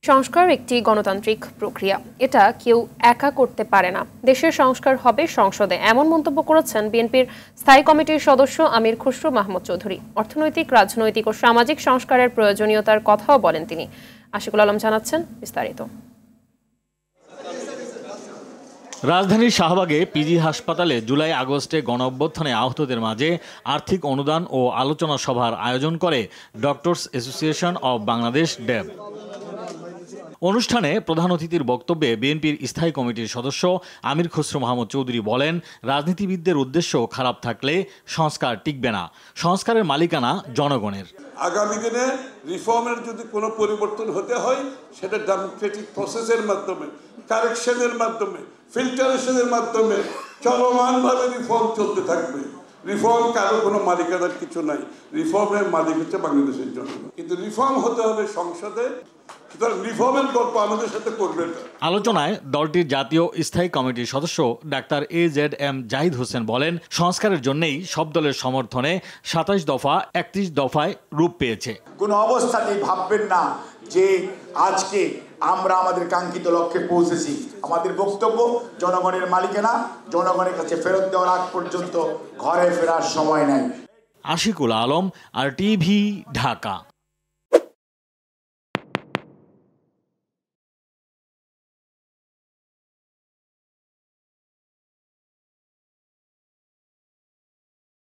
সংস্কার একটি গণতান্ত্রিক প্রক্রিয়া, এটা কেউ একা করতে পারে না। দেশের সংস্কার হবে সংসদে, এমন মন্তব্য করেছেন বিএনপির স্থায়ী কমিটির সদস্য আমির খসরু মাহমুদ চৌধুরী। অর্থনৈতিক, রাজনৈতিক ও সামাজিক সংস্কারের প্রয়োজনীয়তার কথাও বলেন তিনি। আশিকুল আলম জানাচ্ছেন বিস্তারিত। রাজধানীর শাহবাগে পিজি হাসপাতালে জুলাই আগস্টে গণঅভ্যুত্থানে আহতদের মাঝে আর্থিক অনুদান ও আলোচনা সভার আয়োজন করে ডক্টরস অ্যাসোসিয়েশন অব বাংলাদেশ ড্যাব। অনুষ্ঠানে প্রধান অতিথির বক্তব্যে বিএনপির স্থায়ী কমিটির সদস্য আমির খসরু মাহমুদ চৌধুরী বলেন, রাজনীতিবিদদের উদ্দেশ্য খারাপ থাকলে সংস্কার টিকবে না। সংস্কারের মালিকানা জনগণের। আগামী দিনে রিফর্মের যদি কোনো পরিবর্তন হতে হয়, সেটা ডেমোক্রেটিক প্রসেসের মাধ্যমে, কারেকশনের মাধ্যমে, ফিল্টারেশনের মাধ্যমে চলমানভাবে রিফর্ম চলতে থাকবে। রিফর্ম কারো কোনো মালিকানার কিছু নাই। রিফর্মের মালিক হচ্ছে বাংলাদেশের জনগণ। কিন্তু রিফর্ম হতে হবে সংসদে। রিফর্মের গল্প আমাদের সাথে করবে না। আলোচনায় দলটির জাতীয় স্থায়ী কমিটির সদস্য ডাক্তার AZM জাহিদ হোসেন বলেন, সংস্কারের জন্যই সব দলের সমর্থনে 27 দফা 31 দফায় রূপ পেয়েছে। কোনো অবস্থাতেই ভাববেন না যে আজকে আমরা আমাদের কাঙ্ক্ষিত লক্ষ্যে পৌঁছেছি। আমাদের বক্তব্য জনগণের মালিকানা, জনগণের কাছে ফেরত দেওয়ার আগ পর্যন্ত ঘরে ফেরার সময় নাই। আশিকুল আলম, RTV, ঢাকা।